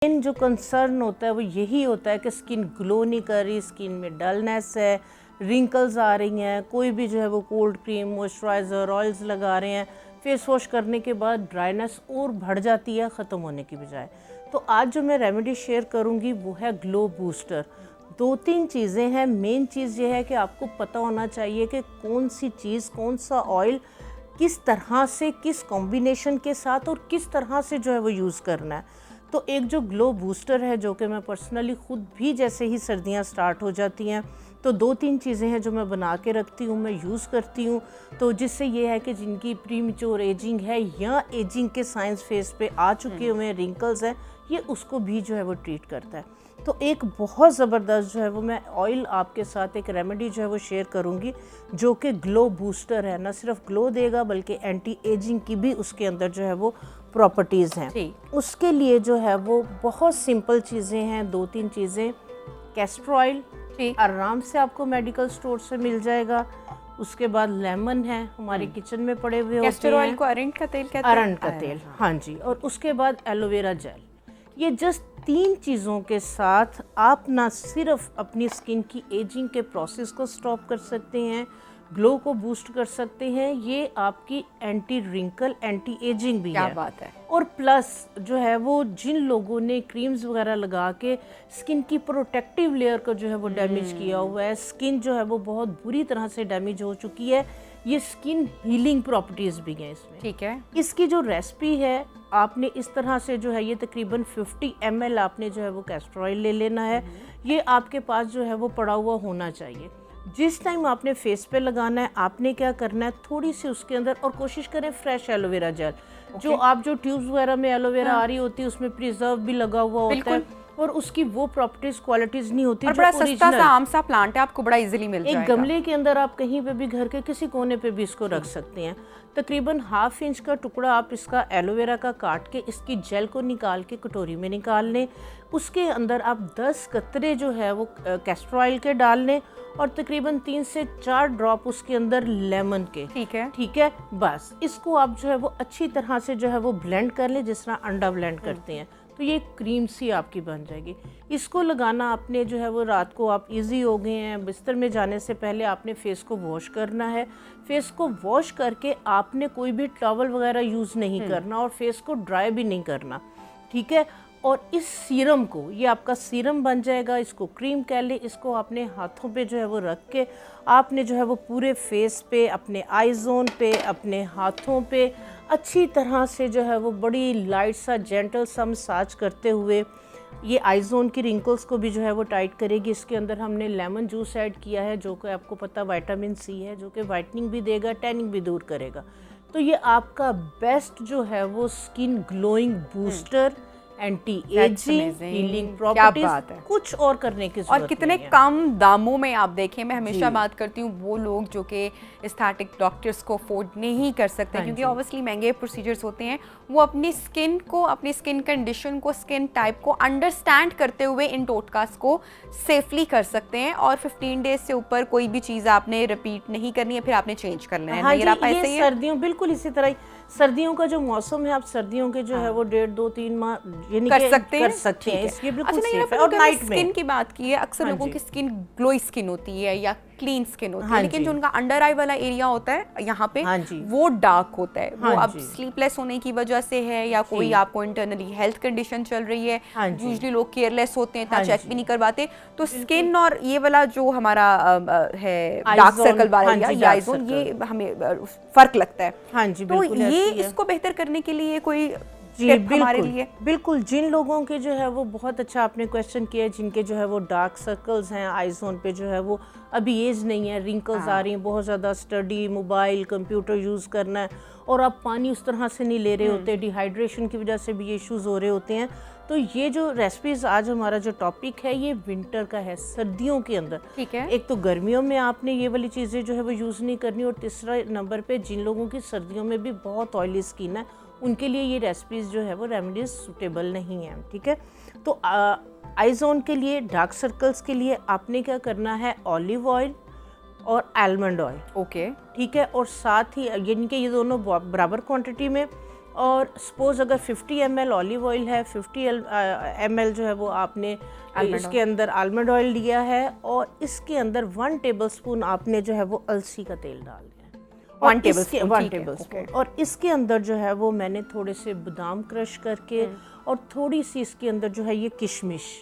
Main जो concern होता है वो यही होता है कि स्किन ग्लो नहीं कर रही, स्किन में डलनेस है, रिंकल्स आ रही हैं, कोई भी जो है वो कोल्ड क्रीम, मॉइस्चराइज़र, ऑयल्स लगा रहे हैं, फेस वॉश करने के बाद ड्राइनेस और बढ़ जाती है ख़त्म होने की बजाय। तो आज जो मैं रेमेडी शेयर करूँगी वो है ग्लो बूस्टर। 2-3 चीज़ें हैं। मेन चीज़ ये है कि आपको पता होना चाहिए कि कौन सी चीज़, कौन सा ऑयल किस तरह से, किस कॉम्बिनेशन के साथ और किस तरह से जो है वो यूज़ करना है। तो एक जो ग्लो बूस्टर है, जो कि मैं पर्सनली ख़ुद भी जैसे ही सर्दियां स्टार्ट हो जाती हैं तो 2-3 चीज़ें हैं जो मैं बना के रखती हूँ, मैं यूज़ करती हूँ। तो जिससे ये है कि जिनकी प्रीमेच्योर एजिंग है या एजिंग के साइंस फेस पे आ चुके हुए हैं, रिंकल्स हैं, ये उसको भी जो है वो ट्रीट करता है। तो एक बहुत ज़बरदस्त जो है वो मैं ऑयल आपके साथ एक रेमेडी जो है वो शेयर करूँगी जो कि ग्लो बूस्टर है। ना सिर्फ ग्लो देगा बल्कि एंटी एजिंग की भी उसके अंदर जो है वो प्रॉपर्टीज़ हैं। उसके लिए जो है वो बहुत सिंपल चीज़ें हैं, 2-3 चीज़ें। कैस्टर ऑयल आराम से आपको मेडिकल स्टोर से मिल जाएगा। उसके बाद लेमन है, हमारे किचन में पड़े हुए होते हैं। कैस्टर ऑयल को अरंड का तेल कहते हैं। अरंड का तेल, हाँ जी। और उसके बाद एलोवेरा जेल। ये जस्ट 3 चीज़ों के साथ आप ना सिर्फ अपनी स्किन की एजिंग के प्रोसेस को स्टॉप कर सकते हैं, ग्लो को बूस्ट कर सकते हैं, ये आपकी एंटी रिंकल, एंटी एजिंग भी क्या है। बात है। और प्लस जो है वो जिन लोगों ने क्रीम्स वगैरह लगा के स्किन की प्रोटेक्टिव लेयर को जो है वो डैमेज किया हुआ है, स्किन जो है वो बहुत बुरी तरह से डैमेज हो चुकी है, ये स्किन हीलिंग प्रॉपर्टीज़ भी हैं इसमें। ठीक है। इसकी जो रेसिपी है, आपने इस तरह से जो है ये तकरीबन 50 ml आपने जो है वो कैस्टर ऑयल ले लेना है। ये आपके पास जो है वो पड़ा हुआ होना चाहिए। जिस टाइम आपने फेस पे लगाना है, आपने क्या करना है, थोड़ी सी उसके अंदर, और कोशिश करें फ्रेश एलोवेरा जेल। जो आप जो ट्यूब्स वगैरह में एलोवेरा आ रही होती है उसमें प्रिजर्व भी लगा हुआ होता है और उसकी वो प्रॉपर्टीज, क्वालिटीज नहीं होती। और बड़ा सस्ता सा आम सा प्लांट है, आपको बड़ा इजीली मिल जाएगा। एक गमले के अंदर आप कहीं पे भी घर के किसी कोने पे भी इसको रख सकते हैं। तकरीबन 1/2 इंच का टुकड़ा आप इसका एलोवेरा का काट के इसकी जेल को निकाल के कटोरी में निकाल लें। उसके अंदर आप 10 कतरे जो है वो कैस्टर ऑयल के डाल लें और तकरीबन 3 से 4 ड्रॉप उसके अंदर लेमन के। ठीक है। बस इसको आप जो है वो अच्छी तरह से जो है वो ब्लेंड कर लें, जिस तरह अंडा ब्लेंड करते हैं। तो ये क्रीम सी आपकी बन जाएगी। इसको लगाना आपने जो है वो रात को आप इजी हो गए हैं, बिस्तर में जाने से पहले आपने फेस को वॉश करना है। फेस को वॉश करके आपने कोई भी टॉवल वगैरह यूज़ नहीं करना और फेस को ड्राई भी नहीं करना। ठीक है। और इस सीरम को, ये आपका सीरम बन जाएगा, इसको क्रीम कह ले, इसको अपने हाथों पे जो है वो रख के आपने जो है वो पूरे फेस पे, अपने आई जोन पे, अपने हाथों पे अच्छी तरह से जो है वो बड़ी लाइट सा, जेंटल सा मसाज करते हुए ये आई जोन की रिंकल्स को भी जो है वो टाइट करेगी। इसके अंदर हमने लेमन जूस ऐड किया है जो कि आपको पता विटामिन सी है, जो कि वाइटनिंग भी देगा, टैनिंग भी दूर करेगा। तो ये आपका बेस्ट जो है वो skin glowing booster, anti ageing, healing properties, कुछ और करने की जरूरत और कितने कम दामों में। आप देखें, मैं हमेशा बात करती हूँ वो लोग जो कि एस्थेटिक डॉक्टर्स को अफोर्ड नहीं कर सकते, क्योंकि ऑब्वियसली महंगे प्रोसीजर्स होते हैं, वो अपनी स्किन को, अपनी स्किन कंडीशन को, स्किन टाइप को अंडरस्टैंड करते हुए इन टोटकास को सेफली कर सकते हैं। और 15 डेज से ऊपर कोई भी चीज़ आपने रिपीट नहीं करनी है, फिर आपने चेंज करना है। ये सर्दियों, बिल्कुल इसी तरह सर्दियों का जो मौसम है, आप सर्दियों के जो है वो 1.5-2-3 माह कर सकते हैं। इसलिए बिल्कुल अच्छा, सेफ है। और नाइट में स्किन की बात की है, अक्सर लोगों की स्किन ग्लोई स्किन होती है या क्लीन स्किन होती है, लेकिन जो उनका अंडर आई वाला एरिया होता है यहाँ पे, वो डार्क होता है। वो अब स्लीपलेस होने की वजह से है या कोई आपको इंटरनली हेल्थ कंडीशन चल रही है। यूजुअली लोग केयरलेस होते हैं, इतना चेक भी नहीं करवाते। तो स्किन और ये वाला जो हमारा है डार्क सर्कल वाला या आई जोन, ये हमें फर्क लगता है। हाँ जी, तो ये इसको बेहतर करने के लिए कोई बिल्कुल जिन लोगों के जो है वो, बहुत अच्छा आपने क्वेश्चन किया है, जिनके जो है वो डार्क सर्कल्स हैं, आई जोन पे जो है वो अभी एज नहीं है, रिंकल्स आ रही हैं, बहुत ज़्यादा स्टडी, मोबाइल, कंप्यूटर यूज़ करना है और आप पानी उस तरह से नहीं ले रहे होते, डिहाइड्रेशन की वजह से भी ये इश्यूज़ हो रहे होते हैं। तो ये जो रेसिपीज़, आज हमारा जो टॉपिक है ये विंटर का है, सर्दियों के अंदर। ठीक है। एक तो गर्मियों में आपने ये वाली चीज़ें जो है वो यूज़ नहीं करनी, और तीसरा नंबर पे जिन लोगों की सर्दियों में भी बहुत ऑयली स्किन है, उनके लिए ये रेसिपीज़ जो है वो रेमेडीज सूटेबल नहीं है। ठीक है। तो आई जोन के लिए, डार्क सर्कल्स के लिए आपने क्या करना है, ऑलिव ऑयल और आलमंड ऑयल। ओके। ठीक है। और साथ ही यानी कि ये दोनों बराबर क्वांटिटी में और सपोज अगर 50 ml ऑलिव ऑयल है, 50 ml जो है वो आपने इसके अंदर आलमंड ऑयल लिया है, और इसके अंदर 1 टेबलस्पून आपने जो है वो अलसी का तेल डाल दिया, 1 टेबलस्पून। और इसके अंदर जो है वो मैंने थोड़े से बादाम क्रश करके और थोड़ी सी इसके अंदर जो है ये किशमिश,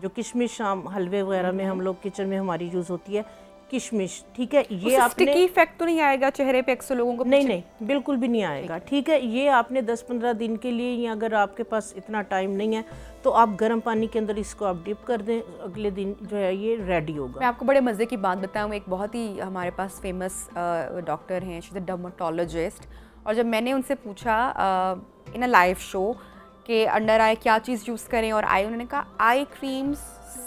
जो किशमिश आम हलवे वगैरह में हम लोग किचन में हमारी यूज होती है, किशमिश, ठीक है। ये आपने स्टिकी इफेक्ट तो नहीं आएगा चेहरे पे अक्सर लोगों को? नहीं, बिल्कुल भी नहीं आएगा, ठीक है। ये आपने 10-15 दिन के लिए, या अगर आपके पास इतना टाइम नहीं है तो आप गर्म पानी के अंदर इसको आप डिप कर दें, अगले दिन जो है ये रेडी होगा। मैं आपको बड़े मज़े की बात बताऊँ, एक बहुत ही हमारे पास फेमस डॉक्टर हैं, शी इज़ अ डर्मेटोलॉजिस्ट, और जब मैंने उनसे पूछा इन अ लाइव शो कि अंडर आई क्या चीज़ यूज़ करें और आई, उन्होंने कहा आई क्रीम्स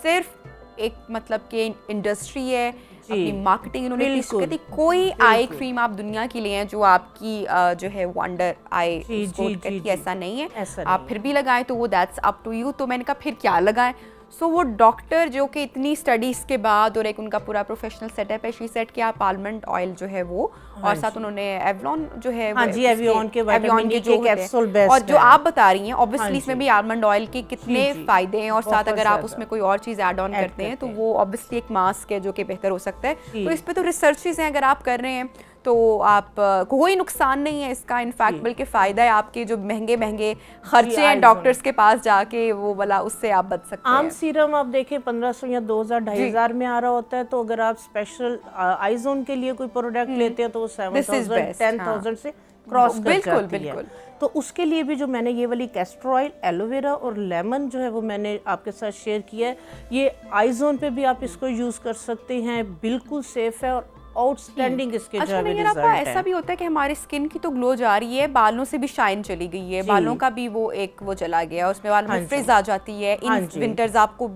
सिर्फ एक मतलब कि इंडस्ट्री है, अपनी मार्केटिंग इन्होंने कहती कोई आई क्रीम आप दुनिया की ले जो आपकी जो है वंडर आई करती, ऐसा नहीं है, आप फिर भी लगाएं तो वो दैट्स अप टू यू। तो मैंने कहा फिर क्या लगाएं? सो वो डॉक्टर जो कि इतनी स्टडीज़ के बाद और एक उनका पूरा प्रोफेशनल सेटअप है, शी सेट कि आप आलमंड ऑयल जो है वो, और साथ उन्होंने एवलॉन जो है, हाँ जी, एवियन के जो कैप्सूल बेस्ट, और जो आप बता रही हैं ऑब्वियसली इसमें भी आलमंड ऑयल के कितने फायदे हैं, और साथ अगर आप उसमें कोई और चीज़ ऐड ऑन करते हैं तो वो ऑब्वियसली एक मास्क है जो कि बेहतर हो सकता है। तो इस पर तो रिसर्चेज हैं, अगर आप कर रहे हैं तो आप कोई नुकसान नहीं है इसका, इनफैक्ट बल्कि फ़ायदा है। आपके जो महंगे खर्चे हैं डॉक्टर्स के पास जाके वो वाला, उससे आप बच सकते हैं। आम सीरम आप देखें 1500 या 2000-2500 में आ रहा होता है, तो अगर आप स्पेशल आईजोन के लिए कोई प्रोडक्ट लेते हैं तो वो 7000-10,000 से क्रॉस कर जाती है। तो उसके लिए भी जो मैंने ये वाली कैस्टर ऑयल, एलोवेरा और लेमन जो है वो मैंने आपके साथ शेयर किया है, ये आईजोन पे भी आप इसको यूज़ कर सकते हैं, बिल्कुल सेफ है और आउटस्टैंडिंग इसके जो है रिजल्ट है। ऐसा भी होता है कि हमारी स्किन की तो ग्लो जा रही है, बालों से भी शाइन चली गई है, बालों का भी वो एक वो चला गया, उसमें बालों में फ्रिज आ जाती है, इन विंटर्स आपको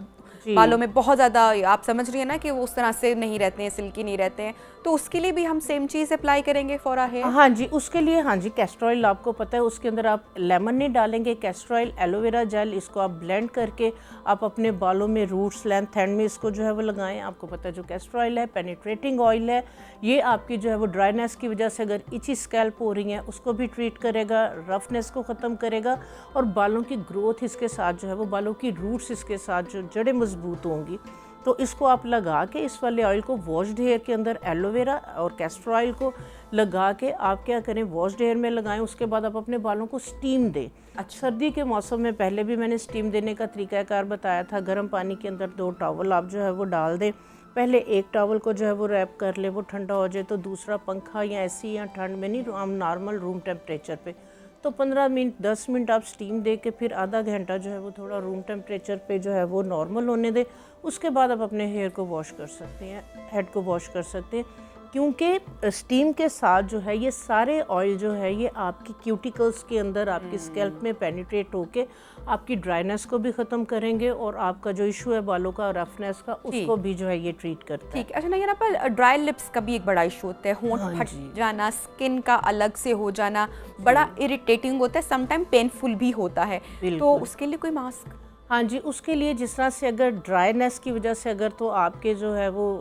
बालों में बहुत ज़्यादा, आप समझ रही है ना कि वो उस तरह से नहीं रहते हैं, सिल्की नहीं रहते हैं, तो उसके लिए भी हम सेम चीज़ अप्लाई करेंगे फॉर आवर हेयर। हाँ जी, उसके लिए हाँ जी, कैस्टर ऑयल आपको पता है, उसके अंदर आप लेमन नहीं डालेंगे, कैस्टर ऑयल, एलोवेरा जेल, इसको आप ब्लेंड करके आप अपने बालों में रूट्स, लेंथ, एंड में इसको जो है वो लगाएं। आपको पता है जो कैस्टर ऑयल है पेनिट्रेटिंग ऑयल है, ये आपकी जो है वो ड्राइनेस की वजह से अगर इची स्कैल्प हो रही है उसको भी ट्रीट करेगा, रफनेस को ख़त्म करेगा, और बालों की ग्रोथ इसके साथ जो है वो, बालों की रूट्स इसके साथ जो जड़ें मजबूत होंगी, तो इसको आप लगा के इस वाले ऑयल को वॉश्ड हेयर के अंदर एलोवेरा और कैस्टर ऑयल को लगा के आप क्या करें, वॉश्ड हेयर में लगाएं। उसके बाद आप अपने बालों को स्टीम दें। अच्छा, सर्दी के मौसम में पहले भी मैंने स्टीम देने का तरीकाकार बताया था। गर्म पानी के अंदर 2 टॉवल आप जो है वो डाल दें। पहले एक टॉवल को जो है वो रैप कर ले, वो ठंडा हो जाए तो दूसरा पंखा या ऐसी या ठंड में नहीं, हम नॉर्मल रूम टेम्परेचर पे, तो 15 मिनट 10 मिनट आप स्टीम दे के फिर आधा घंटा जो है वो थोड़ा रूम टेम्परेचर पे जो है वो नॉर्मल होने दें। उसके बाद आप अपने हेयर को वॉश कर सकते हैं, हेड को वॉश कर सकते हैं, क्योंकि स्टीम के साथ जो है ये सारे ऑयल जो है ये आपकी क्यूटिकल्स के अंदर आपकी स्कैल्प में पेनिट्रेट होके आपकी ड्राइनेस को भी ख़त्म करेंगे, और आपका जो इशू है बालों का, रफनेस का, उसको भी जो है ये ट्रीट करता है। ठीक, अच्छा ना, यहाँ पर ड्राई लिप्स का भी एक बड़ा इशू होता है, होंठ फट जाना, स्किन का अलग से हो जाना, बड़ा इरिटेटिंग होता है, समटाइम पेनफुल भी होता है, तो उसके लिए कोई मास्क? हाँ जी, उसके लिए जिस तरह से अगर ड्राइनेस की वजह से अगर तो आपके जो है वो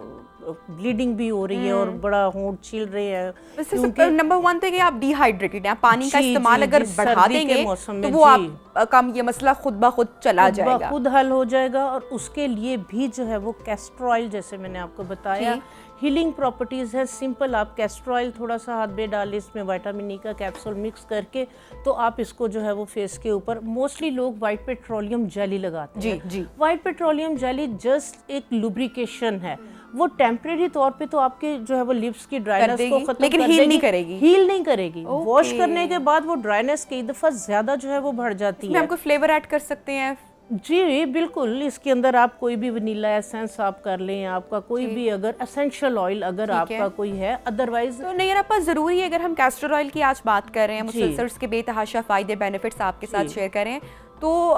ब्लीडिंग भी हो रही है और बड़ा होंठ छिल रहे हैं, क्योंकि नंबर 1 थे कि आप डिहाइड्रेटेड हैं, पानी का इस्तेमाल अगर बढ़ा देंगे तो वो आप कम, ये मसला खुद ब खुद चला जाएगा, खुद हल हो जाएगा। और उसके लिए भी जो है वो कैस्टर ऑयल, जैसे मैंने आपको बताया, हीलिंग प्रॉपर्टीज़ है। सिंपल आप कैस्टर ऑयल थोड़ा सा हाथ में डालें, इसमें विटामिन ई का कैप्सूल मिक्स करके, तो आप इसको जो है वो फेस के ऊपर, मोस्टली लोग वाइट पेट्रोलियम जेली लगाते हैं। जी, वाइट पेट्रोलियम जेली जस्ट एक लुब्रिकेशन है, वो टेम्परेरी तौर पे तो आपके जो है वो लिप्स की ड्राइनेस को खत्म लेकिन कर हील नहीं करेगी, हील नहीं करेगी। वॉश करने के बाद वो ड्राइनेस कई दफ़ा ज़्यादा जो है वो बढ़ जाती है। आपको फ्लेवर ऐड कर सकते हैं? जी बिल्कुल, इसके अंदर आप कोई भी वनीला एसेंस आप कर लें, आपका कोई भी अगर एसेंशियल ऑयल अगर आपका कोई है, अदरवाइज तो नहीं। यार ज़रूरी है, अगर हम कैस्टर ऑयल की आज बात कर रहे हैं, मुसलसल उसके बेतहाशा फ़ायदे बेनिफिट्स आपके साथ शेयर करें, तो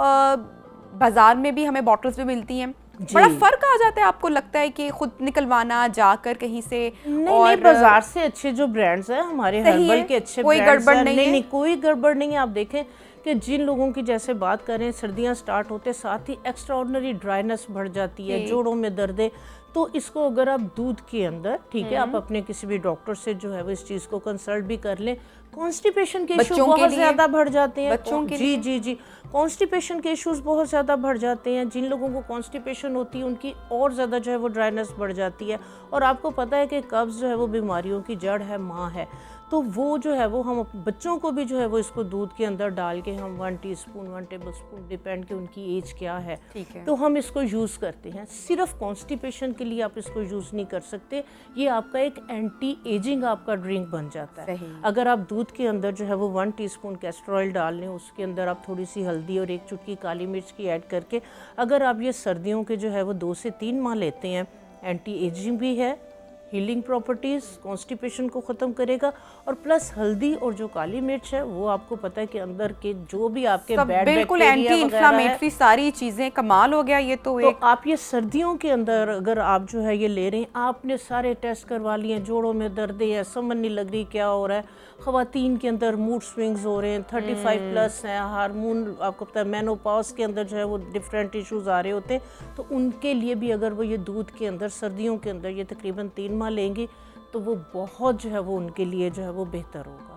बाज़ार में भी हमें बॉटल्स भी मिलती हैं, बड़ा फर्क आ जाता है? आपको लगता है कि खुद निकलवाना जाकर कहीं से? नहीं, बाजार से अच्छे जो ब्रांड्स हैं हमारे हर्बल के अच्छे, कोई गड़बड़ नहीं है, कोई गड़बड़ नहीं है। आप देखें कि जिन लोगों की जैसे बात करें सर्दियां स्टार्ट होते साथ ही एक्स्ट्रा ऑर्डिनरी ड्राइनेस बढ़ जाती है, जोड़ों में दर्द है, तो इसको अगर आप दूध के अंदर, ठीक है, आप अपने किसी भी डॉक्टर से जो है वो इस चीज़ को कंसल्ट भी कर लें। कॉन्स्टिपेशन के इशू बहुत ज़्यादा बढ़ जाते हैं बच्चों के लिए। जी जी जी, कॉन्स्टिपेशन के इश्यूज बहुत ज़्यादा बढ़ जाते हैं। जिन लोगों को कॉन्स्टिपेशन होती है उनकी और ज़्यादा जो है वो ड्राइनेस बढ़ जाती है। और आपको पता है कि कब्ज़ जो है वो बीमारियों की जड़ है, माँ है, तो वो जो है वो हम बच्चों को भी जो है वो इसको दूध के अंदर डाल के हम 1 टीस्पून 1 टेबलस्पून, डिपेंड कि उनकी एज क्या है, तो हम इसको यूज़ करते हैं। सिर्फ कॉन्स्टिपेशन के लिए आप इसको यूज़ नहीं कर सकते, ये आपका एक एंटी एजिंग आपका ड्रिंक बन जाता है। अगर आप दूध के अंदर जो है वो 1 टीस्पून कैस्टर ऑयल डाल लें, उसके अंदर आप थोड़ी सी हल्दी और 1 चुटकी काली मिर्च की ऐड करके अगर आप ये सर्दियों के जो है वो 2 से 3 माह लेते हैं, एंटी एजिंग भी है, हीलिंग प्रॉपर्टीज़, कॉन्स्टिपेशन को ख़त्म करेगा, और प्लस हल्दी और जो काली मिर्च है वो आपको पता है कि अंदर के जो भी आपके बैड बिल्कुल एंटी इन्फ्लामेटरी सारी चीज़ें, कमाल हो गया ये तो एक। आप ये सर्दियों के अंदर अगर आप जो है ये ले रहे हैं, आपने सारे टेस्ट करवा लिए, जोड़ों में दर्द है, समझ नहीं लग रही क्या हो रहा है, ख़वातीन के अंदर मूड स्विंग्स हो रहे हैं, 35 प्लस हैं, हार्मोन आपको पता है मेनोपॉज के अंदर जो है वो डिफरेंट इश्यूज आ रहे होते हैं, तो उनके लिए भी अगर वो ये दूध के अंदर सर्दियों के अंदर ये तकरीबन 3 माह लेंगे तो वो बहुत जो है वो उनके लिए जो है वो बेहतर होगा।